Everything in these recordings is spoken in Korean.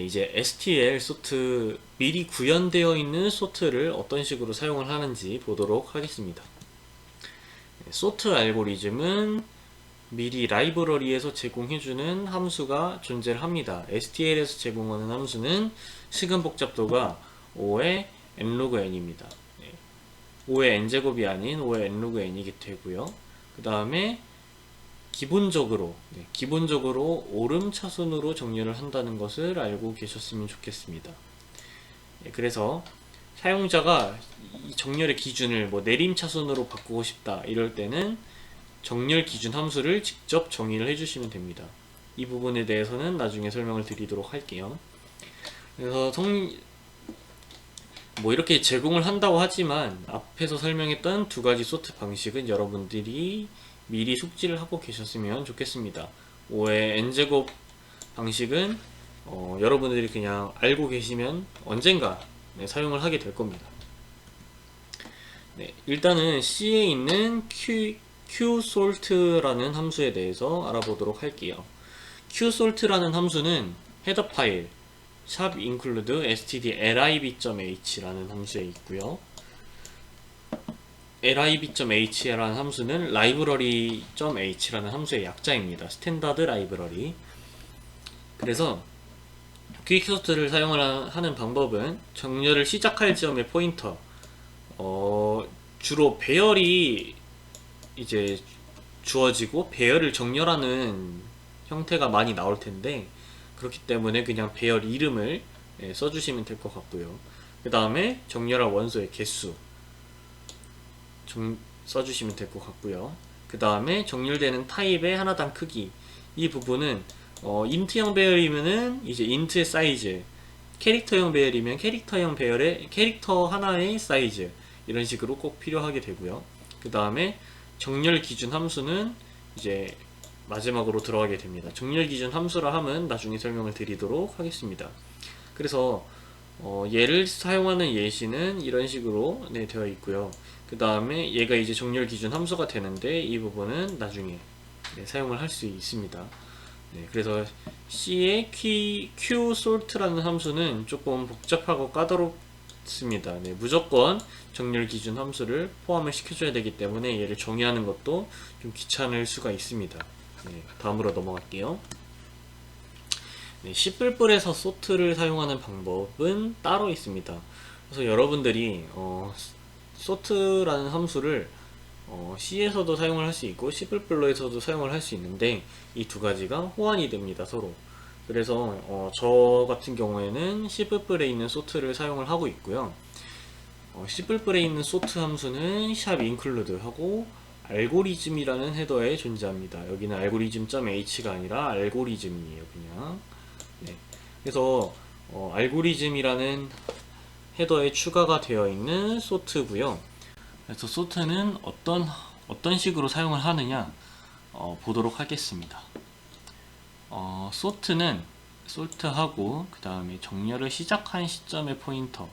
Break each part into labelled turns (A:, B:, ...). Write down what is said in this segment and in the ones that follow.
A: 이제 STL 소트, 미리 구현되어 있는 소트를 어떤 식으로 사용을 하는지 보도록 하겠습니다. 소트 알고리즘은 미리 라이브러리에서 제공해주는 함수가 존재를 합니다. STL에서 제공하는 함수는 시간 복잡도가 5의 nlog n입니다. 5의 n제곱이 아닌 5의 nlog n이기 되고요. 그 다음에 기본적으로 오름 차순으로 정렬을 한다는 것을 알고 계셨으면 좋겠습니다. 그래서 사용자가 이 정렬의 기준을 뭐 내림 차순으로 바꾸고 싶다 이럴 때는 정렬 기준 함수를 직접 정의를 해주시면 됩니다. 이 부분에 대해서는 나중에 설명을 드리도록 할게요. 그래서 뭐 이렇게 제공을 한다고 하지만 앞에서 설명했던 두 가지 소트 방식은 여러분들이 미리 숙지를 하고 계셨으면 좋겠습니다. 5의 n제곱 방식은 여러분들이 그냥 알고 계시면 언젠가 사용을 하게 될 겁니다. 일단은 C에 있는 qsalt라는 함수에 대해서 알아보도록 할게요. qsalt라는 함수는 헤더 파일 샵 include std lib.h라는 함수에 있고요. lib.h라는 함수는 library.h라는 함수의 약자입니다. 스탠다드 라이브러리. 그래서 퀵소트를 사용을 하는 방법은 정렬을 시작할 지점의 포인터, 주로 배열이 이제 주어지고 배열을 정렬하는 형태가 많이 나올 텐데, 그렇기 때문에 그냥 배열 이름을 써주시면 될 것 같고요. 그 다음에 정렬할 원소의 개수 써주시면 될 것 같고요. 그 다음에 정렬되는 타입의 하나당 크기, 이 부분은 인트형 배열이면은 이제 인트의 사이즈, 캐릭터형 배열이면 캐릭터형 배열의 캐릭터 하나의 사이즈, 이런 식으로 꼭 필요하게 되고요. 그 다음에 정렬 기준 함수는 이제 마지막으로 들어가게 됩니다. 정렬 기준 함수라 함은 나중에 설명을 드리도록 하겠습니다. 그래서 얘를 사용하는 예시는 이런 식으로 되어 있고요. 그 다음에 얘가 이제 정렬 기준 함수가 되는데, 이 부분은 나중에 사용을 할 수 있습니다. 그래서 C의 qsalt라는 함수는 조금 복잡하고 까다롭습니다. 무조건 정렬 기준 함수를 포함을 시켜줘야 되기 때문에 얘를 정의하는 것도 좀 귀찮을 수가 있습니다. 다음으로 넘어갈게요. C++에서 소트를 사용하는 방법은 따로 있습니다. 그래서 여러분들이 소트라는 함수를 C에서도 사용을 할 수 있고 C++에서도 사용을 할 수 있는데, 이 두 가지가 호환이 됩니다, 서로. 그래서 저 같은 경우에는 C++에 있는 소트를 사용을 하고 있고요. C++에 있는 소트 함수는 샵 include 하고 알고리즘이라는 헤더에 존재합니다. 여기는 알고리즘.h가 아니라 알고리즘이에요, 그냥. 그래서 알고리즘이라는 헤더에 추가가 되어 있는 소트고요. 그래서 소트는 어떤 식으로 사용을 하느냐 보도록 하겠습니다. 소트는 솔트하고 그 다음에 정렬을 시작한 시점의 포인터,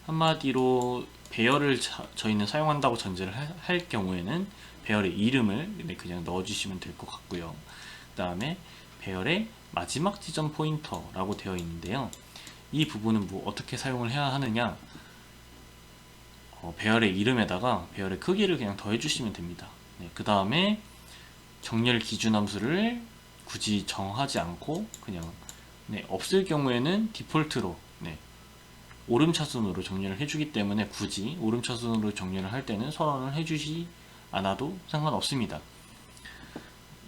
A: 한마디로 배열을 저희는 사용한다고 전제를 할 경우에는 배열의 이름을 그냥 넣어주시면 될 것 같고요. 그 다음에 배열의 마지막 지점 포인터라고 되어 있는데요. 이 부분은 어떻게 사용을 해야 하느냐, 배열의 이름에다가 배열의 크기를 그냥 더해주시면 됩니다. 그 다음에 정렬 기준 함수를 굳이 정하지 않고 그냥 없을 경우에는 디폴트로 오름차순으로 정렬을 해주기 때문에 굳이 오름차순으로 정렬을 할 때는 선언을 해주지 않아도 상관없습니다.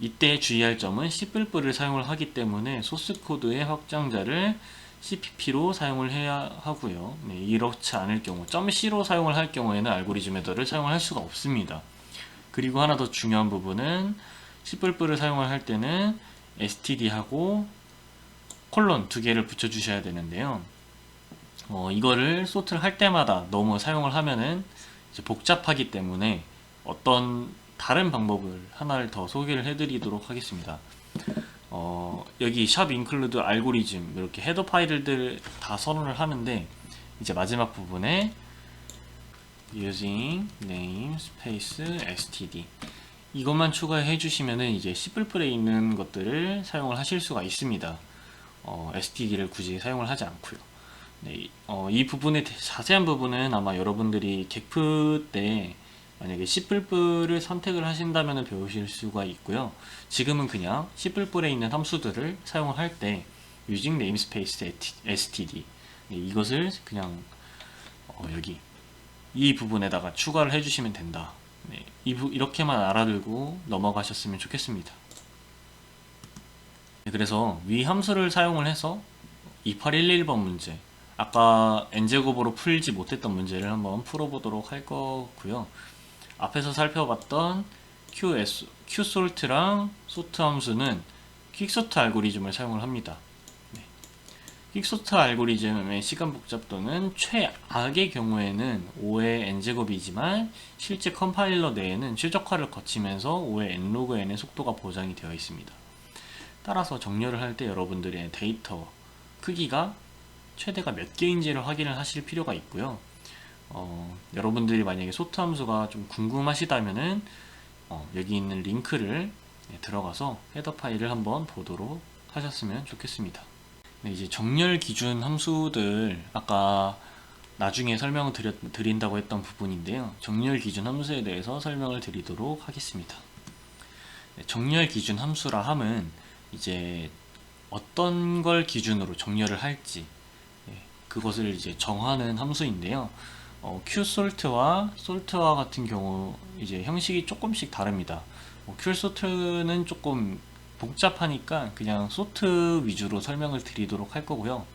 A: 이때 주의할 점은 C++를 사용을 하기 때문에 소스코드의 확장자를 CPP로 사용을 해야 하고요. 이렇지 않을 경우 .C로 사용을 할 경우에는 알고리즘 헤더를 사용을 할 수가 없습니다. 그리고 하나 더 중요한 부분은 C++를 사용을 할 때는 std하고 콜론 두 개를 붙여 주셔야 되는데요. 이거를 소트를 할 때마다 너무 사용을 하면은 이제 복잡하기 때문에 어떤 다른 방법을 하나를 더 소개를 해드리도록 하겠습니다. 여기 샵 include 알고리즘 이렇게 헤더 파일들 다 선언을 하는데, 이제 마지막 부분에 using name space std 이것만 추가해 주시면은 이제 C++에 있는 것들을 사용을 하실 수가 있습니다. std를 굳이 사용을 하지 않고요. 네, 이 부분의 자세한 부분은 아마 여러분들이 객프 때 만약에 C++을 선택을 하신다면 배우실 수가 있고요. 지금은 그냥 C++에 있는 함수들을 사용을 할 때 using namespace std, 네, 이것을 그냥 여기 이 부분에다가 추가를 해주시면 된다. 네, 이렇게만 알아들고 넘어가셨으면 좋겠습니다. 네, 그래서 위 함수를 사용을 해서 2811번 문제, 아까 n제곱으로 풀지 못했던 문제를 한번 풀어보도록 할 거고요. 앞에서 살펴봤던 qsolt랑 sort 함수는 퀵소트 알고리즘을 사용을 합니다. 네. 퀵소트 알고리즘의 시간 복잡도는 최악의 경우에는 5의 n제곱이지만 실제 컴파일러 내에는 최적화를 거치면서 5의 nlog n의 속도가 보장이 되어 있습니다. 따라서 정렬을 할 때 여러분들의 데이터 크기가 최대가 몇 개인지를 확인을 하실 필요가 있고요. 여러분들이 만약에 소트 함수가 좀 궁금하시다면은 여기 있는 링크를 들어가서 헤더 파일을 한번 보도록 하셨으면 좋겠습니다. 네, 이제 정렬 기준 함수들 아까 나중에 설명을 드린다고 했던 부분인데요. 정렬 기준 함수에 대해서 설명을 드리도록 하겠습니다. 네, 정렬 기준 함수라 함은 이제 어떤 걸 기준으로 정렬을 할지 그것을 이제 정하는 함수인데요. qsolt와 salt와 같은 경우 이제 형식이 조금씩 다릅니다. qsolt는 조금 복잡하니까 그냥 sort 위주로 설명을 드리도록 할 거고요.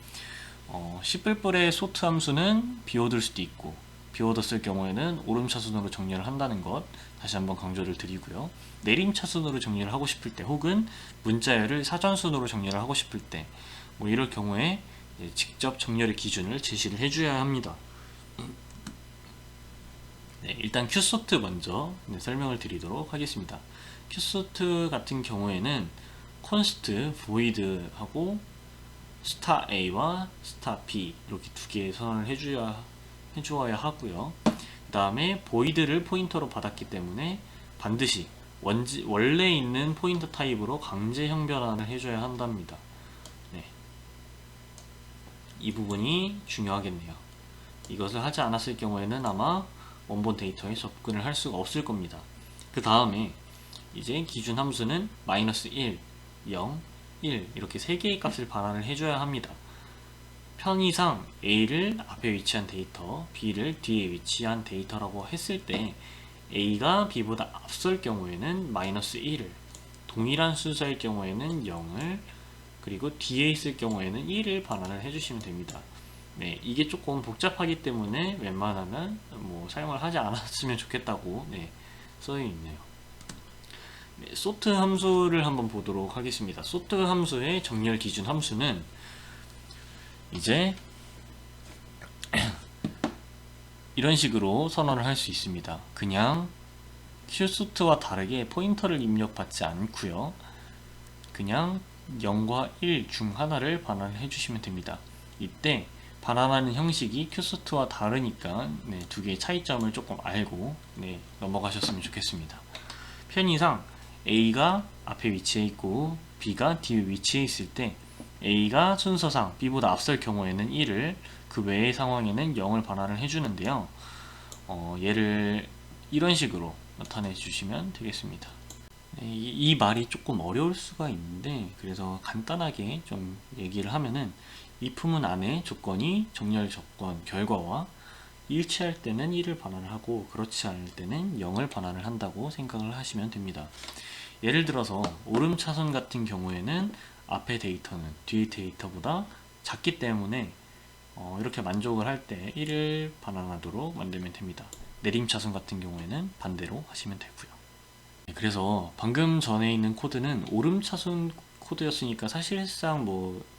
A: C++의 sort 함수는 비워둘 수도 있고 비워뒀을 경우에는 오름차순으로 정렬을 한다는 것 다시 한번 강조를 드리고요. 내림차순으로 정렬을 하고 싶을 때 혹은 문자열을 사전순으로 정렬을 하고 싶을 때 뭐 이럴 경우에 직접 정렬의 기준을 제시를 해줘야 합니다. 네, 일단 qsort 먼저 설명을 드리도록 하겠습니다. qsort 같은 경우에는 const void 하고 star a와 star b 이렇게 두 개 선언을 해주어야 하고요. 그 다음에 void를 포인터로 받았기 때문에 반드시 원래 있는 포인터 타입으로 강제 형변환을 해줘야 한답니다. 네. 이 부분이 중요하겠네요. 이것을 하지 않았을 경우에는 아마 원본 데이터에 접근을 할 수가 없을 겁니다. 그 다음에 이제 기준 함수는 -1, 0, 1 이렇게 3개의 값을 반환을 해줘야 합니다. 편의상 A를 앞에 위치한 데이터, B를 뒤에 위치한 데이터라고 했을 때 A가 B보다 앞설 경우에는 -1을, 동일한 순서일 경우에는 0을, 그리고 뒤에 있을 경우에는 1을 반환을 해주시면 됩니다. 네, 이게 조금 복잡하기 때문에 웬만하면 사용을 하지 않았으면 좋겠다고 써여 있네요. 네, sort 함수를 한번 보도록 하겠습니다. sort 함수의 정렬 기준 함수는 이제 이런 식으로 선언을 할 수 있습니다. 그냥 qsort와 다르게 포인터를 입력받지 않고요. 그냥 0과 1 중 하나를 반환을 해주시면 됩니다. 이때 반환하는 형식이 qsort와 다르니까 두 개의 차이점을 조금 알고 넘어가셨으면 좋겠습니다. 편의상 A가 앞에 위치해 있고 B가 뒤에 위치해 있을 때 A가 순서상 B보다 앞설 경우에는 1을, 그 외의 상황에는 0을 반환을 해주는데요. 얘를 이런 식으로 나타내 주시면 되겠습니다. 이 말이 조금 어려울 수가 있는데 그래서 간단하게 좀 얘기를 하면은 if문 안에 조건이 정렬 조건 결과와 일치할 때는 1을 반환을 하고 그렇지 않을 때는 0을 반환을 한다고 생각을 하시면 됩니다. 예를 들어서 오름차순 같은 경우에는 앞의 데이터는 뒤의 데이터보다 작기 때문에 이렇게 만족을 할 때 1을 반환하도록 만들면 됩니다. 내림차순 같은 경우에는 반대로 하시면 되고요. 그래서 방금 전에 있는 코드는 오름차순 코드였으니까 사실상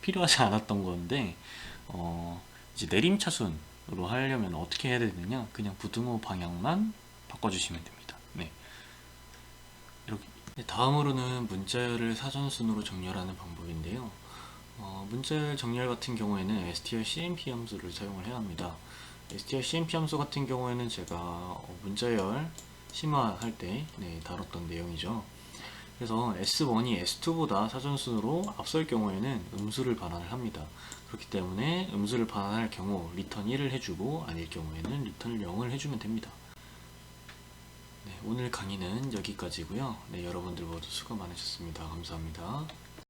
A: 필요하지 않았던 건데 이제 내림차순으로 하려면 어떻게 해야 되느냐, 그냥 부등호 방향만 바꿔주시면 됩니다. 네. 이렇게. 다음으로는 문자열을 사전순으로 정렬하는 방법인데요. 문자열 정렬 같은 경우에는 strcmp 함수를 사용을 해야 합니다. strcmp 함수 같은 경우에는 제가 문자열 심화할 때 다뤘던 내용이죠. 그래서 S1이 S2보다 사전순으로 앞설 경우에는 음수를 반환을 합니다. 그렇기 때문에 음수를 반환할 경우 리턴 1을 해주고 아닐 경우에는 리턴 0을 해주면 됩니다. 네, 오늘 강의는 여기까지고요. 네, 여러분들 모두 수고 많으셨습니다. 감사합니다.